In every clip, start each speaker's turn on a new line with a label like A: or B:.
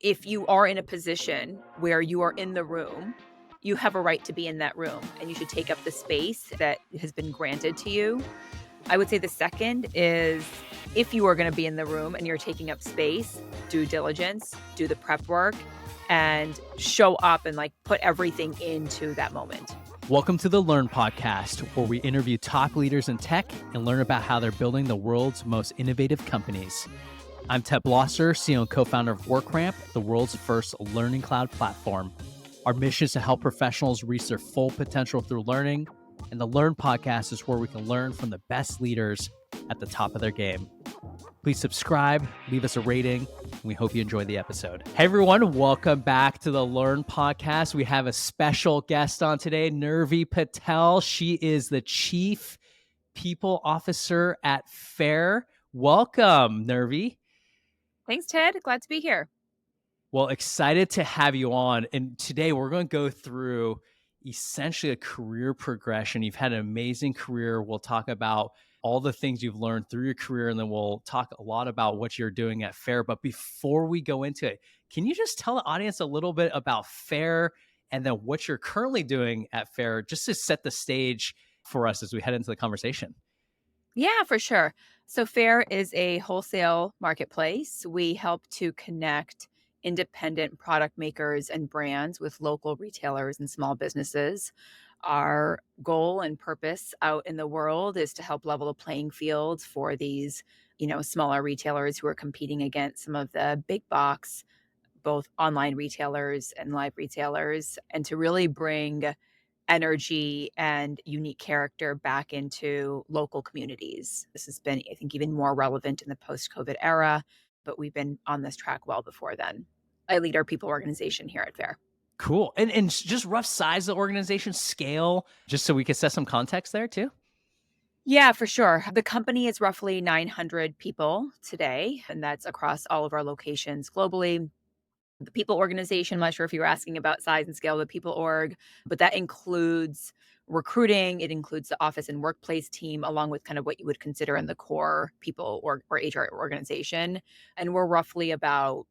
A: If you are in a position where you are in the room, you have a right to be in that room and you should take up the space that has been granted to you. I would say the second is if you are going to be in the room and you're taking up space, due diligence, do the prep work, and show up and put everything into that moment.
B: Welcome to the Learn Podcast, where we interview top leaders in tech and learn about how they're building the world's most innovative companies. I'm Ted Blosser, CEO and co-founder of WorkRamp, the world's first learning cloud platform. Our mission is to help professionals reach their full potential through learning, and the Learn Podcast is where we can learn from the best leaders at the top of their game. Please subscribe, leave us a rating, and we hope you enjoy the episode. Hey everyone, welcome back to the Learn Podcast. We have a special guest on today, Neervi Patel. She is the Chief People Officer at Faire. Welcome, Neervi.
A: Thanks, Ted. Glad to be here.
B: Well, excited to have you on. And today we're going to go through essentially a career progression. You've had an amazing career. We'll talk about all the things you've learned through your career, and then we'll talk a lot about what you're doing at Faire. But before we go into it, can you just tell the audience a little bit about Faire and then what you're currently doing at Faire, just to set the stage for us as we head into the conversation?
A: Yeah, for sure. So Faire is a wholesale marketplace. We help to connect independent product makers and brands with local retailers and small businesses. Our goal and purpose out in the world is to help level the playing field for these, smaller retailers who are competing against some of the big box, both online retailers and live retailers, and to really bring energy and unique character back into local communities. This has been, I think, even more relevant in the post-COVID era, but we've been on this track well before then. I lead our people organization here at Faire.
B: Cool. And just rough size of the organization, scale, just so we can set some context there too.
A: Yeah, for sure. The company is roughly 900 people today, and that's across all of our locations globally. The people organization, I'm not sure if you were asking about size and scale of the people org, but that includes recruiting. It includes the office and workplace team, along with kind of what you would consider in the core people or HR organization. And we're roughly about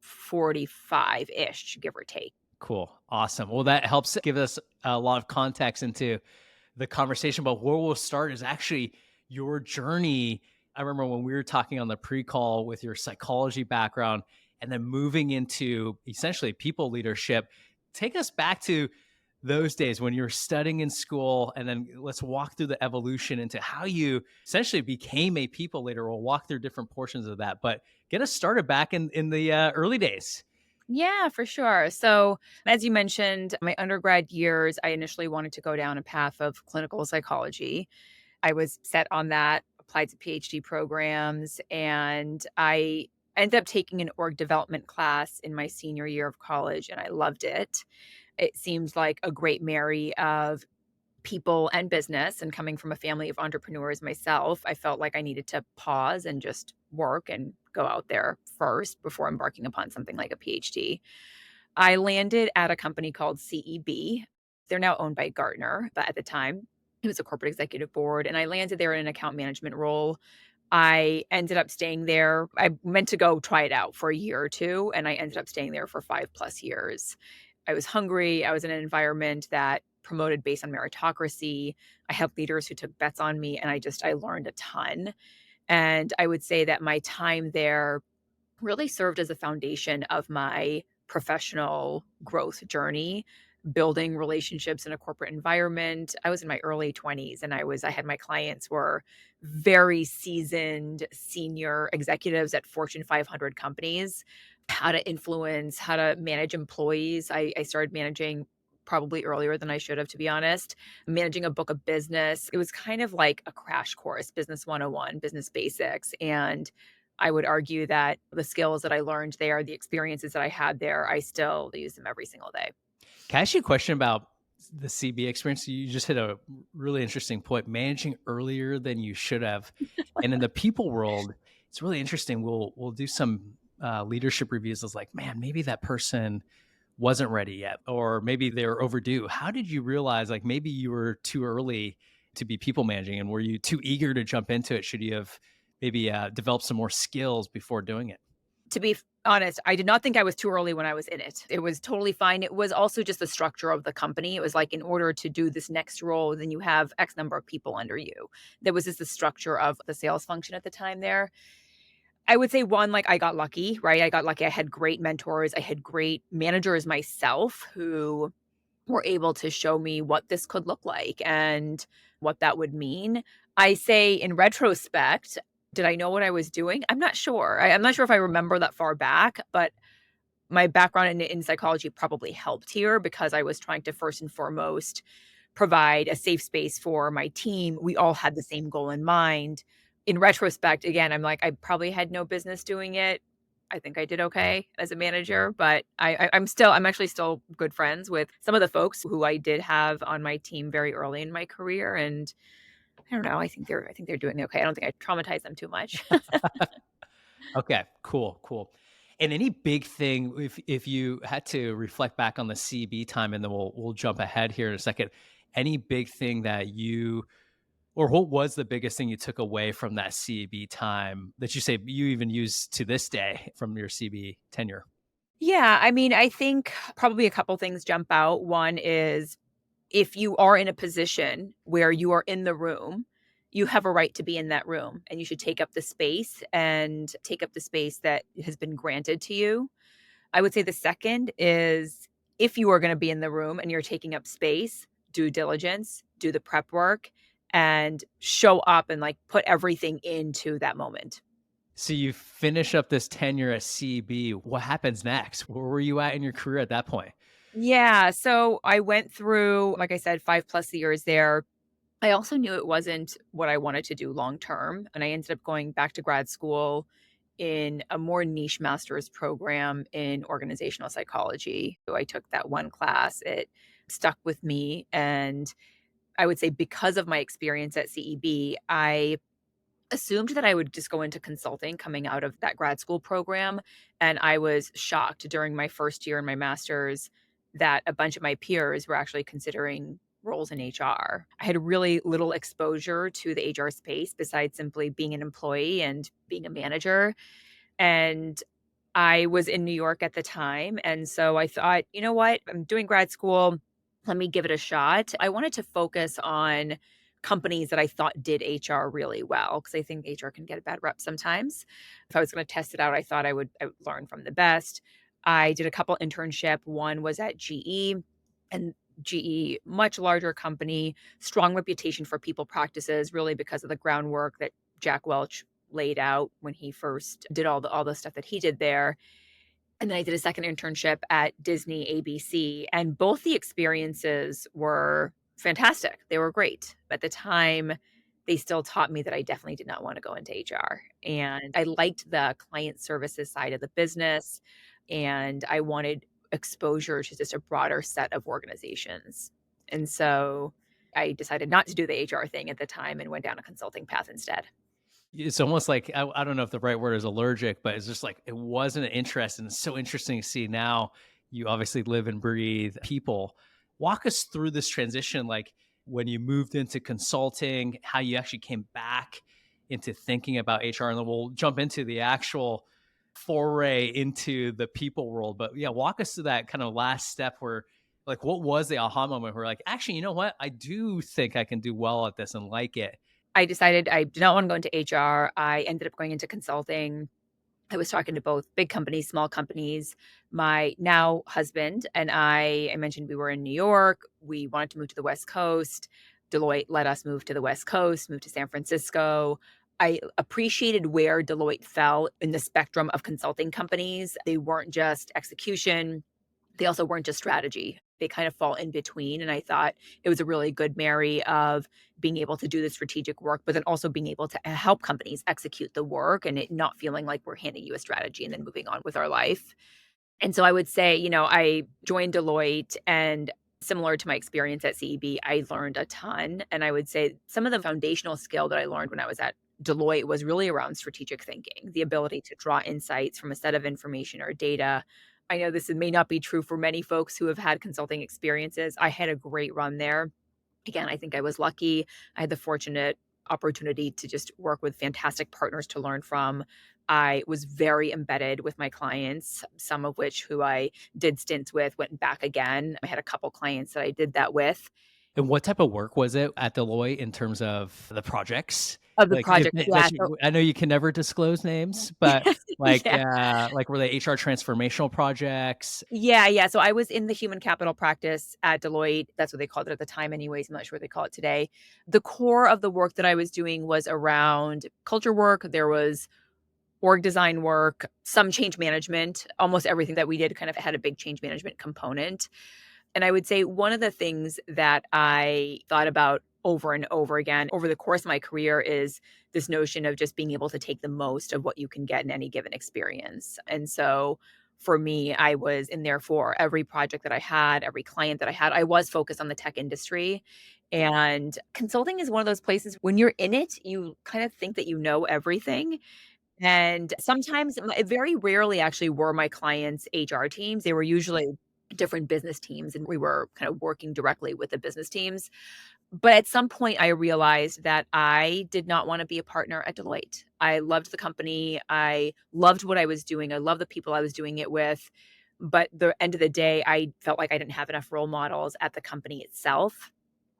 A: 45-ish, give or take.
B: Cool. Awesome. Well, that helps give us a lot of context into the conversation. But where we'll start is actually your journey. I remember when we were talking on the pre-call with your psychology background and then moving into essentially people leadership. Take us back to those days when you were studying in school, and then let's walk through the evolution into how you essentially became a people leader. We'll walk through different portions of that, but get us started back in the early days.
A: Yeah, for sure. So, as you mentioned, my undergrad years, I initially wanted to go down a path of clinical psychology. I was set on that, applied to PhD programs, and I ended up taking an org development class in my senior year of college, and I loved it. It seemed like a great marry of people and business. And coming from a family of entrepreneurs myself, I felt like I needed to pause and just work and go out there first before embarking upon something like a PhD. I landed at a company called CEB. They're now owned by Gartner, but at the time, it was a corporate executive board, and I landed there in an account management role. I ended up staying there. I meant to go try it out for a year or two, and I ended up staying there for 5+ years. I was hungry. I was in an environment that promoted based on meritocracy. I had leaders who took bets on me, and I learned a ton. And I would say that my time there really served as a foundation of my professional growth journey, building relationships in a corporate environment. I was in my early 20s, and I had my clients were very seasoned senior executives at Fortune 500 companies. How to influence, how to manage employees. I started managing probably earlier than I should have, to be honest. Managing a book of business. It was kind of like a crash course, business 101, business basics. And I would argue that the skills that I learned there, the experiences that I had there, I still use them every single day.
B: Can I ask you a question about the CB experience? You just hit a really interesting point, managing earlier than you should have. And in the people world, it's really interesting. We'll do some leadership reviews. It's like, man, maybe that person wasn't ready yet, or maybe they're overdue. How did you realize like maybe you were too early to be people managing, and were you too eager to jump into it? Should you have maybe developed some more skills before doing it?
A: To be honest, I did not think I was too early when I was in it. It was totally fine. It was also just the structure of the company. It was like, in order to do this next role, then you have X number of people under you. There was just the structure of the sales function at the time there. I would say, one, like, I got lucky, right? I got lucky. I had great mentors. I had great managers myself who were able to show me what this could look like and what that would mean. I say, in retrospect, did I know what I was doing? I'm not sure. I'm not sure if I remember that far back, but my background in psychology probably helped here, because I was trying to first and foremost provide a safe space for my team. We all had the same goal in mind. In retrospect, again, I'm like, I probably had no business doing it. I think I did okay as a manager, but I'm actually still good friends with some of the folks who I did have on my team very early in my career, and I don't know, I think they're doing okay. I don't think I traumatized them too much.
B: Okay, cool, cool. And any big thing, if you had to reflect back on the CB time, and then we'll jump ahead here in a second. Any big thing that you, or what was the biggest thing you took away from that CB time that you say you even use to this day from your CB tenure?
A: Yeah, I mean, I think probably a couple things jump out. One is, if you are in a position where you are in the room, you have a right to be in that room, and you should take up the space and take up the space that has been granted to you. I would say the second is, if you are going to be in the room and you're taking up space, due diligence, do the prep work, and show up and like put everything into that moment.
B: So you finish up this tenure at CB. What happens next? Where were you at in your career at that point?
A: Yeah. So I went through, like I said, 5+ years there. I also knew it wasn't what I wanted to do long term. And I ended up going back to grad school in a more niche master's program in organizational psychology. So I took that one class. It stuck with me. And I would say, because of my experience at CEB, I assumed that I would just go into consulting coming out of that grad school program, and I was shocked during my first year in my master's that a bunch of my peers were actually considering roles in HR. I had really little exposure to the HR space besides simply being an employee and being a manager, and I was in New York at the time, and so I thought, "You know what? I'm doing grad school. Let me give it a shot." I wanted to focus on companies that I thought did HR really well, because I think HR can get a bad rep sometimes. If I was gonna test it out, I would learn from the best. I did a couple internship. One was at GE, and GE, much larger company, strong reputation for people practices, really because of the groundwork that Jack Welch laid out when he first did all the stuff that he did there. And then I did a second internship at Disney ABC, and both the experiences were fantastic. They were great. At the time, they still taught me that I definitely did not want to go into HR. And I liked the client services side of the business, and I wanted exposure to just a broader set of organizations. And so I decided not to do the HR thing at the time and went down a consulting path instead.
B: It's almost like I don't know if the right word is allergic, but it's just like it wasn't an interest, and it's so interesting to see now you obviously live and breathe people. Walk us through this transition, like when you moved into consulting, how you actually came back into thinking about HR, and then we'll jump into the actual foray into the people world. But yeah, walk us through that kind of last step where, like, what was the aha moment where, like, actually, you know what, I do think I can do well at this and like it.
A: I decided I did not want to go into HR. I ended up going into consulting. I was talking to both big companies, small companies. My now husband and I mentioned we were in New York. We wanted to move to the West Coast. Deloitte let us move to the West Coast, move to San Francisco. I appreciated where Deloitte fell in the spectrum of consulting companies. They weren't just execution, they also weren't just strategy. They kind of fall in between. And I thought it was a really good marry of being able to do the strategic work, but then also being able to help companies execute the work, and it not feeling like we're handing you a strategy and then moving on with our life. And so I would say, I joined Deloitte, and similar to my experience at CEB, I learned a ton. And I would say some of the foundational skill that I learned when I was at Deloitte was really around strategic thinking, the ability to draw insights from a set of information or data. I know this may not be true for many folks who have had consulting experiences. I had a great run there. Again, I think I was lucky. I had the fortunate opportunity to just work with fantastic partners to learn from. I was very embedded with my clients, some of which who I did stints with, went back again. I had a couple clients that I did that with.
B: And what type of work was it at Deloitte in terms of the projects?
A: Of the
B: Like, if
A: project,
B: that
A: yeah, so
B: you I know you can never disclose names, but,
A: yeah.
B: were they HR transformational projects?
A: Yeah, yeah, so I was in the human capital practice at Deloitte. That's what they called it at the time anyways, I'm not sure what they call it today. The core of the work that I was doing was around culture work, there was org design work, some change management. Almost everything that we did kind of had a big change management component. And I would say one of the things that I thought about over and over again over the course of my career is this notion of just being able to take the most of what you can get in any given experience. And so for me, I was in there for every project that I had, every client that I had. I was focused on the tech industry. And consulting is one of those places when you're in it, you kind of think that you know everything. And sometimes very rarely actually were my clients' HR teams. They were usually different business teams, and we were kind of working directly with the business teams. But at some point, I realized that I did not wanna be a partner at Deloitte. I loved the company. I loved what I was doing. I loved the people I was doing it with. But the end of the day, I felt like I didn't have enough role models at the company itself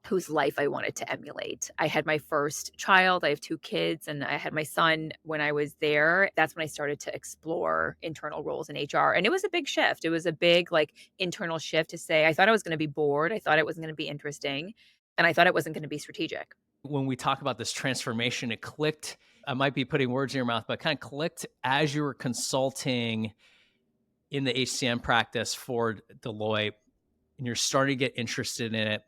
A: whose life I wanted to emulate. I had my first child, I have 2 kids, and I had my son when I was there. That's when I started to explore internal roles in HR, and it was a big shift. It was a big, like, internal shift to say, I thought I was gonna be bored, I thought it wasn't gonna be interesting, and I thought it wasn't gonna be strategic.
B: When we talk about this transformation, it clicked. I might be putting words in your mouth, but kind of clicked as you were consulting in the HCM practice for Deloitte and you're starting to get interested in it.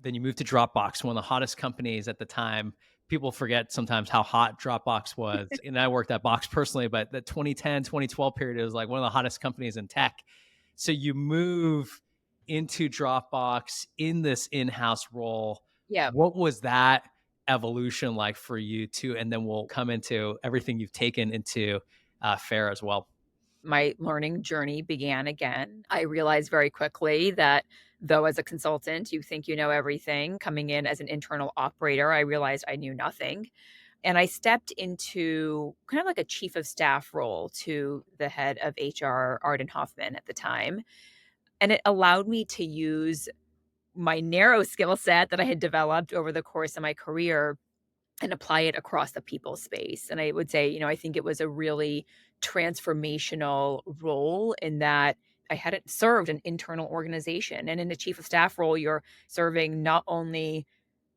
B: Then you move to Dropbox, one of the hottest companies at the time. People forget sometimes how hot Dropbox was. And I worked at Box personally, but the 2010, 2012 period, it was like one of the hottest companies in tech. So you move into Dropbox in this in-house role.
A: Yeah.
B: What was that evolution like for you too? And then we'll come into everything you've taken into Faire as well.
A: My learning journey began again. I realized very quickly that though as a consultant, you think you know everything, coming in as an internal operator, I realized I knew nothing. And I stepped into kind of like a chief of staff role to the head of HR, Arden Hoffman at the time. And it allowed me to use my narrow skill set that I had developed over the course of my career and apply it across the people space. And I would say, I think it was a really transformational role in that I hadn't served an internal organization. And in a chief of staff role, you're serving not only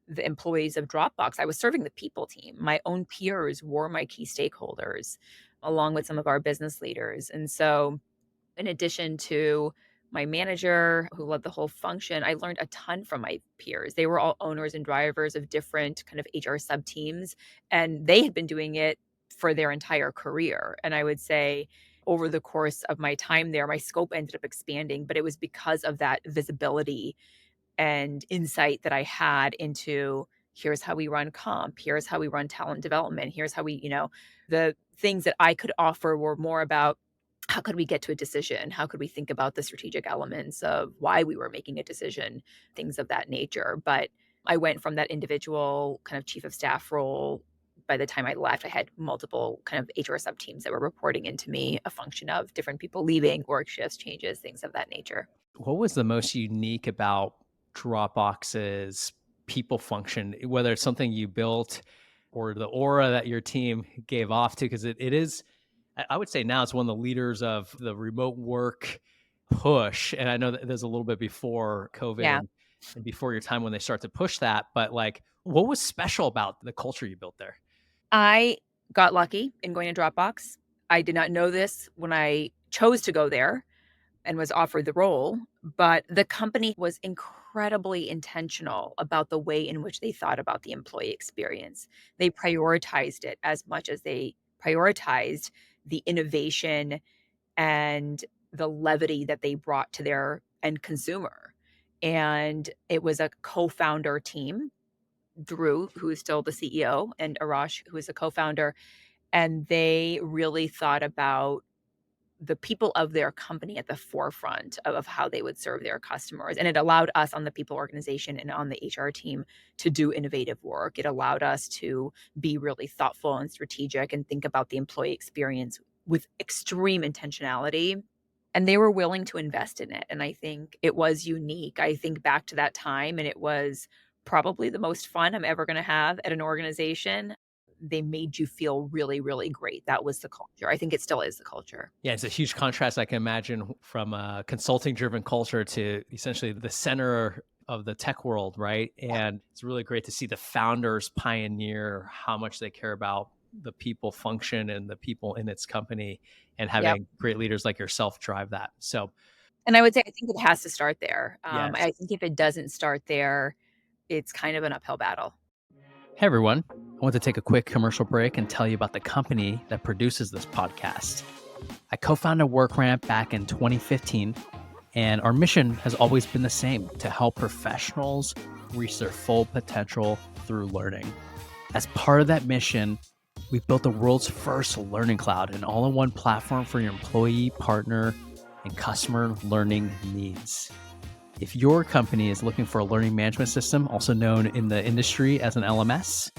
A: the employees of Dropbox, I was serving the people team. My own peers were my key stakeholders, along with some of our business leaders. And so in addition to my manager who led the whole function, I learned a ton from my peers. They were all owners and drivers of different kind of HR sub teams, and they had been doing it for their entire career. And I would say over the course of my time there, my scope ended up expanding, but it was because of that visibility and insight that I had into here's how we run comp, here's how we run talent development, here's how the things that I could offer were more about how could we get to a decision? How could we think about the strategic elements of why we were making a decision, things of that nature. But I went from that individual kind of chief of staff role. By the time I left, I had multiple kind of HR sub teams that were reporting into me, a function of different people leaving, org shifts, changes, things of that nature.
B: What was the most unique about Dropbox's people function, whether it's something you built or the aura that your team gave off to? Because it is, I would say now it's one of the leaders of the remote work push. And I know that there's a little bit before COVID
A: Yeah.
B: and before your time when they start to push that. But like, what was special about the culture you built there?
A: I got lucky in going to Dropbox. I did not know this when I chose to go there and was offered the role, but the company was incredibly intentional about the way in which they thought about the employee experience. They prioritized it as much as they prioritized the innovation and the levity that they brought to their end consumer. And it was a co-founder team, Drew, who is still the CEO, and Arash, who is a co-founder, and they really thought about the people of their company at the forefront of how they would serve their customers. And it allowed us on the people organization and on the HR team to do innovative work. It allowed us to be really thoughtful and strategic and think about the employee experience with extreme intentionality. And they were willing to invest in it. And I think it was unique. I think back to that time, and it was probably the most fun I'm ever going to have at an organization. They made you feel really, really great. That was the culture. I think it still is the culture.
B: Yeah, it's a huge contrast I can imagine from a consulting driven culture to essentially the center of the tech world, right? And it's really great to see the founders pioneer how much they care about the people function and the people in its company and
A: Yep.
B: having great leaders like yourself drive that. So,
A: And I would say I think it has to start there.
B: yes.
A: I think if it doesn't start there, it's kind of an uphill battle.
B: Hey everyone, I want to take a quick commercial break and tell you about the company that produces this podcast. I co founded WorkRamp back in 2015, and our mission has always been the same to help professionals reach their full potential through learning. As part of that mission, we've built the world's first learning cloud, an all in one platform for your employee, partner, and customer learning needs. If your company is looking for a learning management system, also known in the industry as an LMS,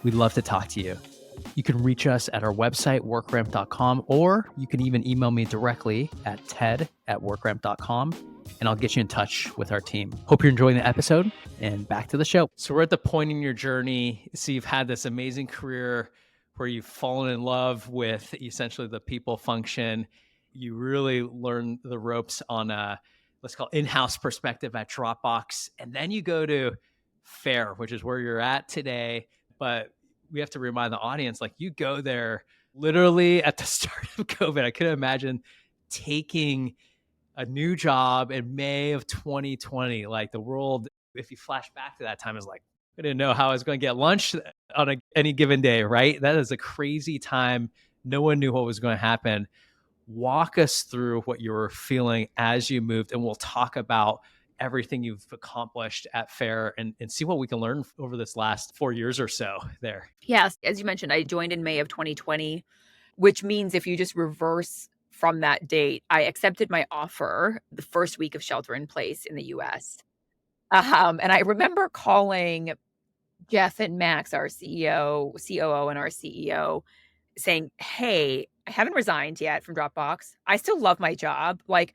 B: we'd love to talk to you. You can reach us at our website, workramp.com, or you can even email me directly at ted@workramp.com, and I'll get you in touch with our team. Hope you're enjoying the episode, and back to the show. So we're at the point in your journey. So you've had this amazing career where you've fallen in love with essentially the people function. You really learn the ropes on a, let's call it in-house perspective at Dropbox. And then you go to Faire, which is where you're at today. But we have to remind the audience, like you go there literally at the start of COVID. I couldn't imagine taking a new job in May of 2020. Like the world, if you flash back to that time, is like, I didn't know how I was going to get lunch on any given day, right? That is a crazy time. No one knew what was going to happen. Walk us through what you were feeling as you moved, and we'll talk about everything you've accomplished at Faire and see what we can learn over this last 4 years or so there.
A: Yes, as you mentioned, I joined in May of 2020, which means if you just reverse from that date, I accepted my offer the first week of shelter in place in the US. And I remember calling Jeff and Max, our CEO, COO, and our CEO, saying, "Hey, I haven't resigned yet from Dropbox. I still love my job. Like,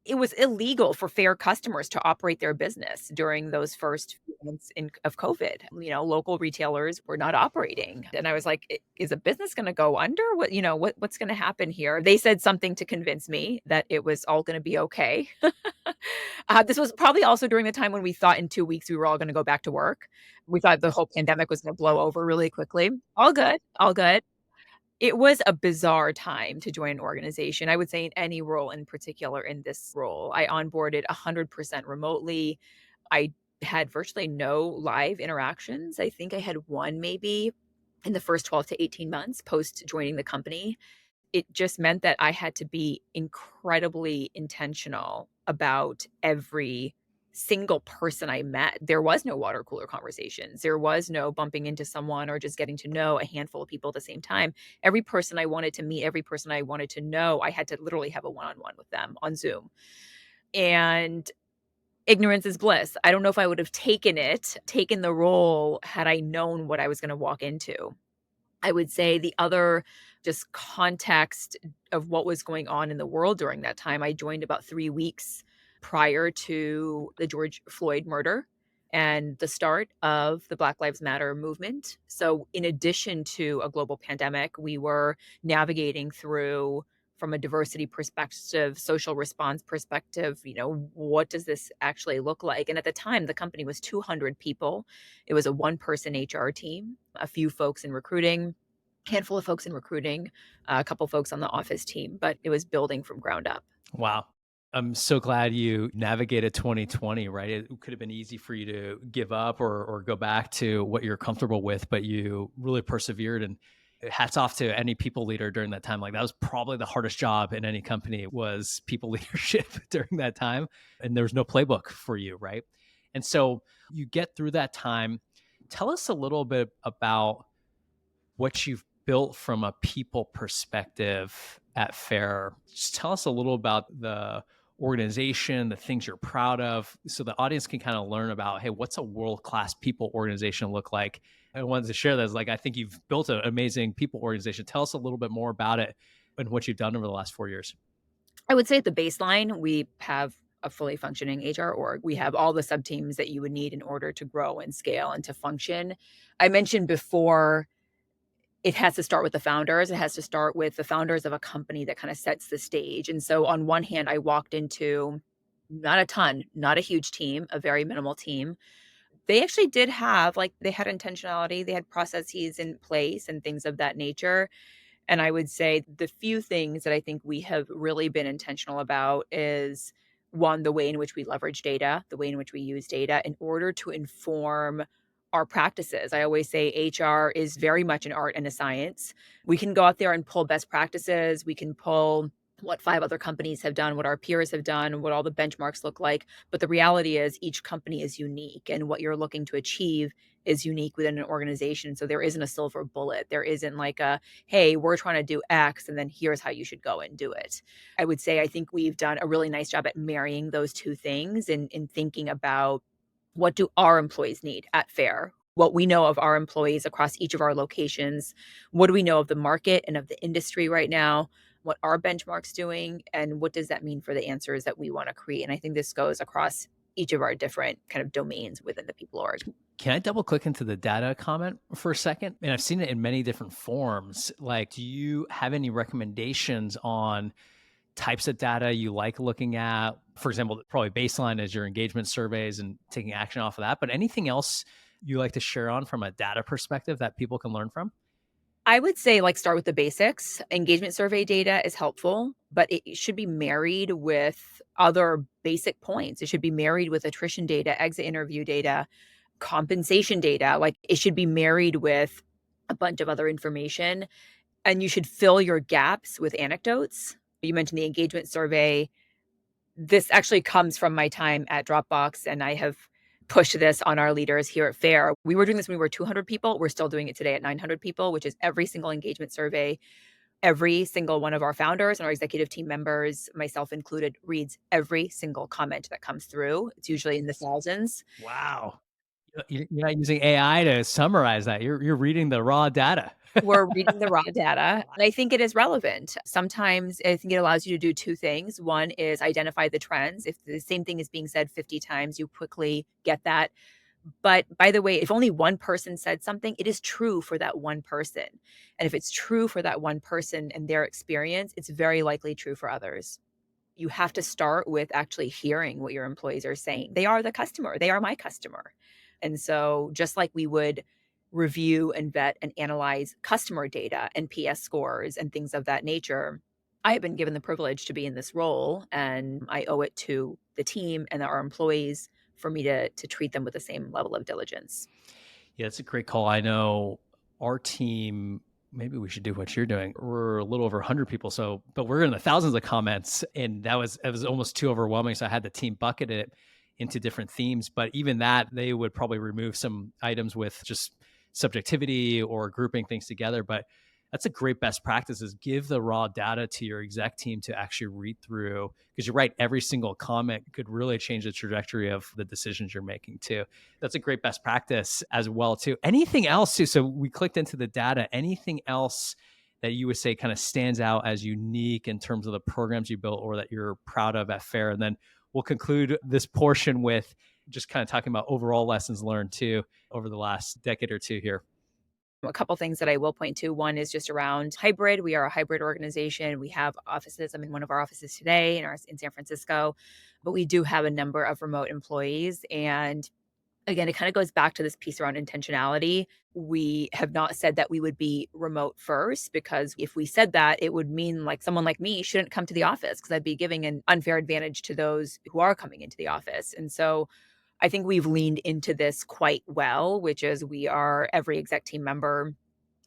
A: it was illegal for Faire customers to operate their business during those first few months of COVID. Local retailers were not operating." And I was like, Is a business going to go under? What's going to happen here?" They said something to convince me that it was all going to be okay. This was probably also during the time when we thought in 2 weeks we were all going to go back to work. We thought the whole pandemic was going to blow over really quickly. All good, all good. It was a bizarre time to join an organization. I would say in any role, in particular in this role. I onboarded 100% remotely. I had virtually no live interactions. I think I had one maybe in the first 12 to 18 months post joining the company. It just meant that I had to be incredibly intentional about every single person I met. There was no water cooler conversations. There was no bumping into someone or just getting to know a handful of people at the same time. Every person I wanted to meet, every person I wanted to know, I had to literally have a one-on-one with them on Zoom. And ignorance is bliss. I don't know if I would have taken the role had I known what I was going to walk into. I would say the other just context of what was going on in the world during that time, I joined about 3 weeks prior to the George Floyd murder and the start of the Black Lives Matter movement. So in addition to a global pandemic, we were navigating through from a diversity perspective, social response perspective, what does this actually look like? And at the time, the company was 200 people. It was a one-person HR team, a few folks in recruiting, handful of folks in recruiting, a couple folks on the office team, but it was building from ground up.
B: Wow. I'm so glad you navigated 2020, right? It could have been easy for you to give up or go back to what you're comfortable with, but you really persevered, and hats off to any people leader during that time. Like that was probably the hardest job in any company was people leadership during that time. And there's no playbook for you, right? And so you get through that time. Tell us a little bit about what you've built from a people perspective at Faire. Just tell us a little about the organization, the things you're proud of, so the audience can kind of learn about, hey, what's a world-class people organization look like? I wanted to share this. Like, I think you've built an amazing people organization. Tell us a little bit more about it and what you've done over the last 4 years.
A: I would say at the baseline, we have a fully functioning HR org. We have all the sub teams that you would need in order to grow and scale and to function. I mentioned before, it has to start with the founders. It has to start with the founders of a company that kind of sets the stage. And so, on one hand, I walked into not a ton, not a huge team, a very minimal team. They actually did have, like, they had intentionality, they had processes in place and things of that nature. And I would say the few things that I think we have really been intentional about is, one, the way in which we leverage data, the way in which we use data in order to inform our practices. I always say HR is very much an art and a science. We can go out there and pull best practices. We can pull what five other companies have done, what our peers have done, what all the benchmarks look like. But the reality is each company is unique and what you're looking to achieve is unique within an organization. So there isn't a silver bullet. There isn't like a, hey, we're trying to do X and then here's how you should go and do it. I would say I think we've done a really nice job at marrying those two things and in thinking about what do our employees need at Faire? What we know of our employees across each of our locations, what do we know of the market and of the industry right now? What are benchmarks doing? And what does that mean for the answers that we want to create? And I think this goes across each of our different kind of domains within the people org.
B: Can I double click into the data comment for a second? And I've seen it in many different forms. Like, do you have any recommendations on types of data you like looking at? For example, probably baseline is your engagement surveys and taking action off of that. But anything else you like to share on from a data perspective that people can learn from?
A: I would say, like, start with the basics. Engagement survey data is helpful, but it should be married with other basic points. It should be married with attrition data, exit interview data, compensation data. Like, it should be married with a bunch of other information, and you should fill your gaps with anecdotes. You mentioned the engagement survey. This actually comes from my time at Dropbox, and I have pushed this on our leaders here at Faire. We were doing this when we were 200 people. We're still doing it today at 900 people, which is every single engagement survey. Every single one of our founders and our executive team members, myself included, reads every single comment that comes through. It's usually in the thousands.
B: Wow. You're not using AI to summarize that. You're reading the raw data.
A: We're reading the raw data, and I think it is relevant. Sometimes I think it allows you to do two things. One is identify the trends. If the same thing is being said 50 times, you quickly get that. But by the way, if only one person said something, it is true for that one person. And if it's true for that one person and their experience, it's very likely true for others. You have to start with actually hearing what your employees are saying. They are the customer, they are my customer. And so, just like we would review and vet and analyze customer data and PS scores and things of that nature, I have been given the privilege to be in this role, and I owe it to the team and our employees for me to treat them with the same level of diligence.
B: Yeah, it's a great call. I know our team, maybe we should do what you're doing. We're a little over 100 people, so but we're in the thousands of comments, and it was almost too overwhelming. So I had the team bucket it into different themes. But even that, they would probably remove some items with just subjectivity or grouping things together. But that's a great best practice is give the raw data to your exec team to actually read through because you're right, every single comment could really change the trajectory of the decisions you're making too. That's a great best practice as well too. Anything else too? So we clicked into the data. Anything else that you would say kind of stands out as unique in terms of the programs you built or that you're proud of at Faire? And then we'll conclude this portion with just kind of talking about overall lessons learned too over the last decade or two here.
A: A couple things that I will point to. One is just around hybrid. We are a hybrid organization. We have offices. I'm in one of our offices today in San Francisco, but we do have a number of remote employees. And again, it kind of goes back to this piece around intentionality. We have not said that we would be remote first because if we said that, it would mean like someone like me shouldn't come to the office because I'd be giving an unfair advantage to those who are coming into the office. And so I think we've leaned into this quite well, which is we are every exec team member.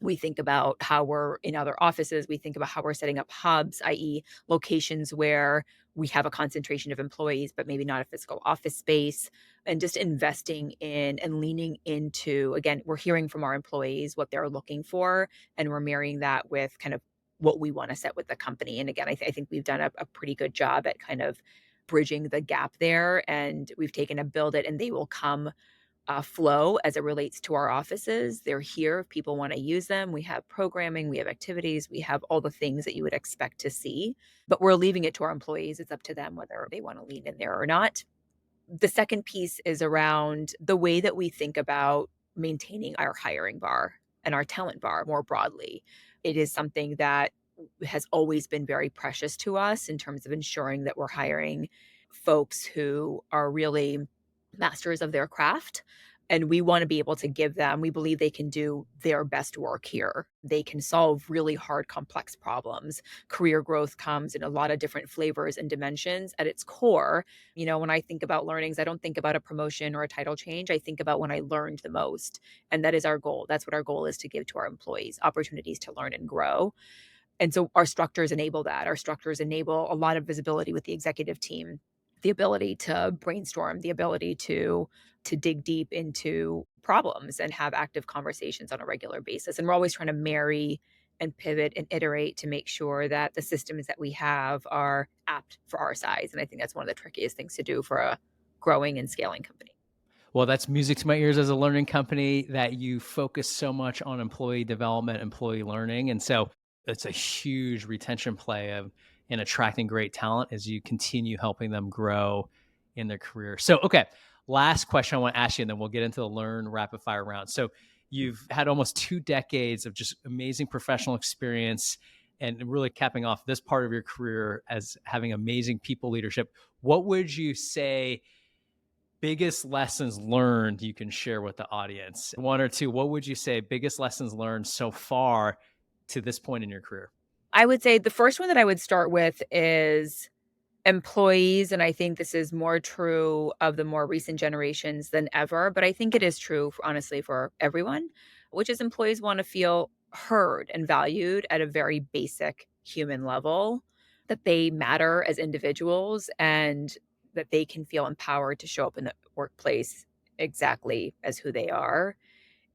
A: We think about how we're in other offices. We think about how we're setting up hubs, i.e., locations where we have a concentration of employees, but maybe not a physical office space, and just investing in and leaning into, again, we're hearing from our employees what they're looking for, and we're marrying that with kind of what we want to set with the company. And again, I think we've done a pretty good job at kind of bridging the gap there. And we've taken a build it and they will come flow as it relates to our offices. They're here if people want to use them. We have programming, we have activities, we have all the things that you would expect to see, but we're leaving it to our employees. It's up to them whether they want to lean in there or not. The second piece is around the way that we think about maintaining our hiring bar and our talent bar more broadly. It is something that has always been very precious to us in terms of ensuring that we're hiring folks who are really masters of their craft. And we want to be able to give them, we believe they can do their best work here. They can solve really hard, complex problems. Career growth comes in a lot of different flavors and dimensions. At its core, when I think about learnings, I don't think about a promotion or a title change. I think about when I learned the most. And that is our goal. That's what our goal is, to give to our employees opportunities to learn and grow. And so our structures enable that. Our structures enable a lot of visibility with the executive team, the ability to brainstorm, the ability to dig deep into problems and have active conversations on a regular basis. And we're always trying to marry and pivot and iterate to make sure that the systems that we have are apt for our size. And I think that's one of the trickiest things to do for a growing and scaling company.
B: Well, that's music to my ears as a learning company that you focus so much on employee development, employee learning. And so it's a huge retention play of in attracting great talent as you continue helping them grow in their career. So, okay, last question I want to ask you, and then we'll get into the learn rapid fire round. So, you've had almost 2 decades of just amazing professional experience and really capping off this part of your career as having amazing people leadership. What would you say biggest lessons learned you can share with the audience? One or two, what would you say biggest lessons learned so far to this point in your career?
A: I would say the first one that I would start with is employees, and I think this is more true of the more recent generations than ever, but I think it is true for, honestly, for everyone, which is employees want to feel heard and valued at a very basic human level, that they matter as individuals and that they can feel empowered to show up in the workplace exactly as who they are.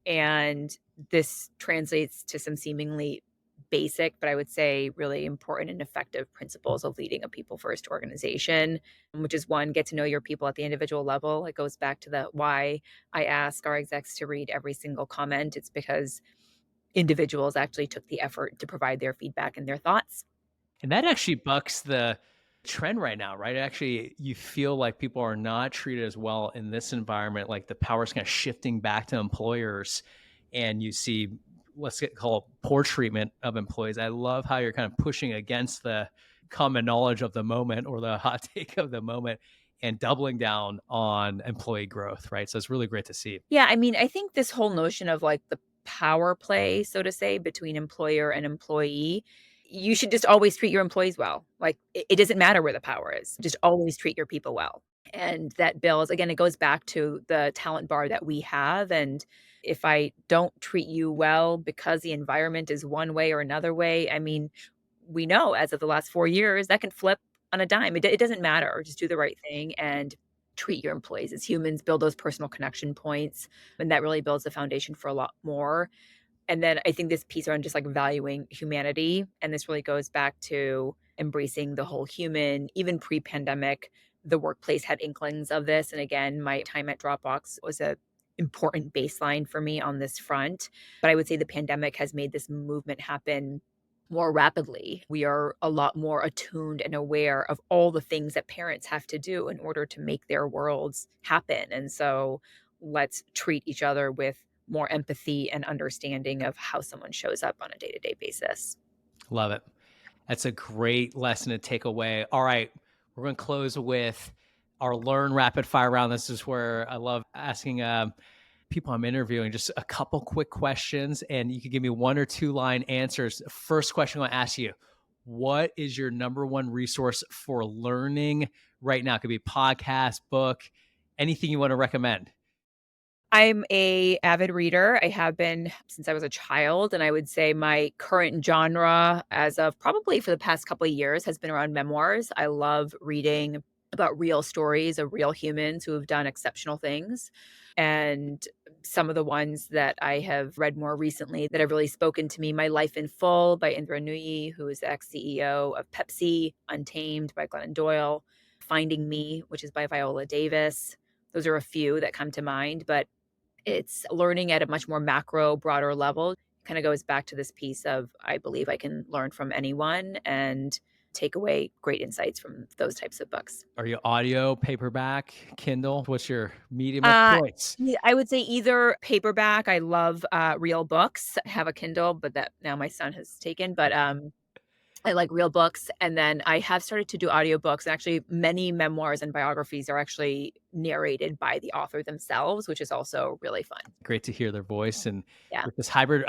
A: And this translates to some seemingly basic, but I would say really important and effective principles of leading a people first organization, which is one, get to know your people at the individual level. It goes back to the why I ask our execs to read every single comment. It's because individuals actually took the effort to provide their feedback and their thoughts.
B: And that actually bucks the trend right now, right? Actually, you feel like people are not treated as well in this environment. Like the power's kind of shifting back to employers, and you see, call it poor treatment of employees. I love how you're kind of pushing against the common knowledge of the moment or the hot take of the moment and doubling down on employee growth, right? So it's really great to see.
A: Yeah, I mean, I think this whole notion of like the power play, so to say, between employer and employee, you should just always treat your employees well. Like it doesn't matter where the power is, just always treat your people well. And that builds, again, it goes back to the talent bar that we have. And if I don't treat you well because the environment is one way or another way, I mean, we know as of the last 4 years that can flip on a dime. It doesn't matter. Just do the right thing and treat your employees as humans, build those personal connection points. And that really builds the foundation for a lot more. And then I think this piece around just like valuing humanity, and this really goes back to embracing the whole human. Even pre-pandemic, the workplace had inklings of this. And again, my time at Dropbox was a important baseline for me on this front. But I would say the pandemic has made this movement happen more rapidly. We are a lot more attuned and aware of all the things that parents have to do in order to make their worlds happen. And so let's treat each other with more empathy and understanding of how someone shows up on a day-to-day basis.
B: Love it. That's a great lesson to take away. All right, we're going to close with our learn rapid fire round. This is where I love asking people I'm interviewing just a couple quick questions, and you can give me 1 or 2 line answers. First question I ask you: what is your number one resource for learning right now? It could be podcast, book, anything you want to recommend.
A: I'm a avid reader. I have been since I was a child, and I would say my current genre as of probably for the past couple of years has been around memoirs. I love reading about real stories of real humans who have done exceptional things. And Some of the ones that I have read more recently that have really spoken to me, My Life in Full by Indra Nooyi, who is the ex-CEO of Pepsi, Untamed by Glennon Doyle, Finding Me, which is by Viola Davis. Those are a few that come to mind, but it's learning at a much more macro, broader level. Kind of goes back to this piece of I believe I can learn from anyone and take away great insights from those types of books.
B: Are you audio, paperback, Kindle? What's your medium of
A: Uh,
B: choice?
A: yeah, I would say either paperback. I love, real books. I have a Kindle, but that now my son has taken, but, I like real books, and then I have started to do audiobooks, and actually many memoirs and biographies are actually narrated by the author themselves, which is also really fun.
B: Great to hear their voice. And
A: Yeah.
B: with this hybrid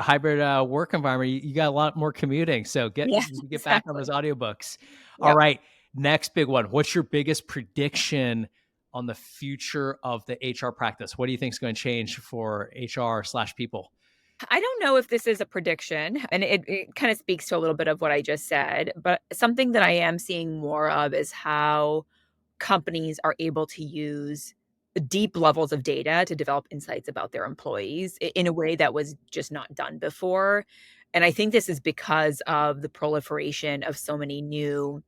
B: work environment, you got a lot more commuting. So
A: Yeah,
B: get back on those
A: exactly.
B: audiobooks. All
A: Yep.
B: right. Next big one. What's your biggest prediction on the future of the HR practice? What do you think is going to change for HR/people?
A: I don't know if this is a prediction, and it kind of speaks to a little bit of what I just said, but something that I am seeing more of is how companies are able to use deep levels of data to develop insights about their employees in a way that was just not done before. And I think this is because of the proliferation of so many new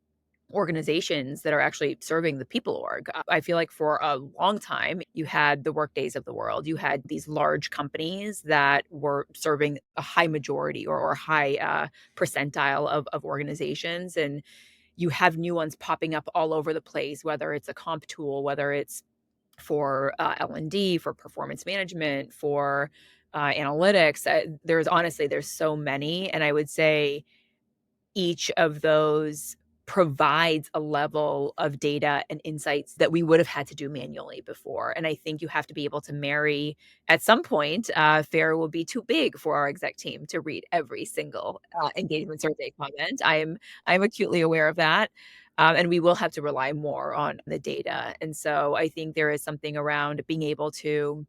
A: organizations that are actually serving the people org. I feel like for a long time, you had the Workdays of the world. You had these large companies that were serving a high majority or high percentile of organizations. And you have new ones popping up all over the place, whether it's a comp tool, whether it's for L&D, for performance management, for analytics. There's so many. And I would say each of those provides a level of data and insights that we would have had to do manually before. And I think you have to be able to marry at some point, Faire will be too big for our exec team to read every single engagement survey comment. I'm acutely aware of that. And we will have to rely more on the data. And so I think there is something around being able to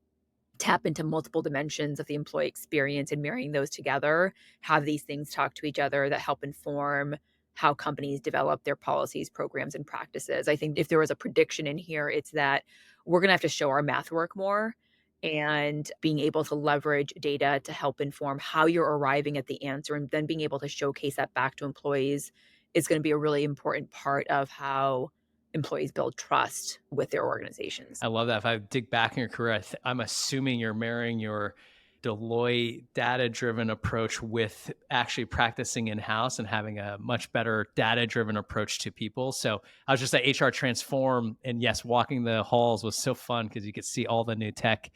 A: tap into multiple dimensions of the employee experience and marrying those together, have these things talk to each other that help inform how companies develop their policies, programs, and practices. I think if there was a prediction in here, it's that we're going to have to show our math work more and being able to leverage data to help inform how you're arriving at the answer and then being able to showcase that back to employees is going to be a really important part of how employees build trust with their organizations.
B: I love that. If I dig back in your career, I'm assuming you're marrying your Deloitte data-driven approach with actually practicing in-house and having a much better data-driven approach to people. So I was just at HR Transform, and yes, walking the halls was so fun because you could see all the new tech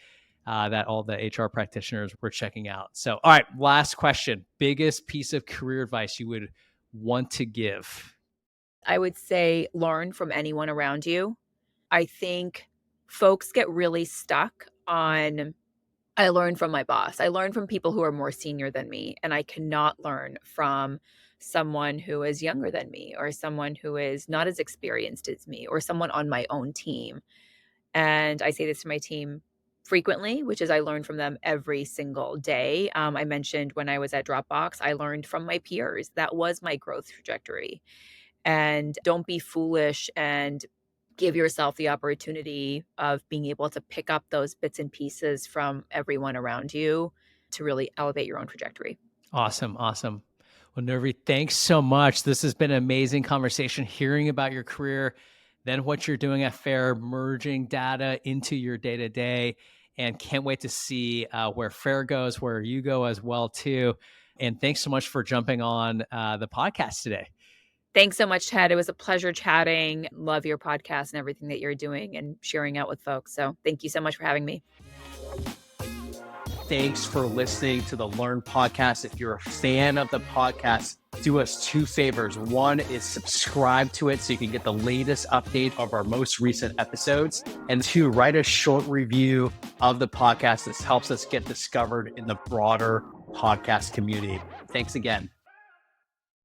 B: that all the HR practitioners were checking out. So, all right, last question. Biggest piece of career advice you would want to give?
A: I would say learn from anyone around you. I think folks get really stuck on, I learn from my boss. I learn from people who are more senior than me, and I cannot learn from someone who is younger than me or someone who is not as experienced as me or someone on my own team. And I say this to my team frequently, which is I learn from them every single day. I mentioned when I was at Dropbox, I learned from my peers. That was my growth trajectory. And don't be foolish and give yourself the opportunity of being able to pick up those bits and pieces from everyone around you to really elevate your own trajectory.
B: Awesome. Awesome. Well, Neervi, thanks so much. This has been an amazing conversation, hearing about your career, then what you're doing at Faire, merging data into your day to day, and can't wait to see where Faire goes, where you go as well too. And thanks so much for jumping on the podcast today.
A: Thanks so much, Ted. It was a pleasure chatting. Love your podcast and everything that you're doing and sharing out with folks. So thank you so much for having me.
B: Thanks for listening to the Learn podcast. If you're a fan of the podcast, do us two favors. One is subscribe to it so you can get the latest update of our most recent episodes. And two, write a short review of the podcast. This helps us get discovered in the broader podcast community. Thanks again.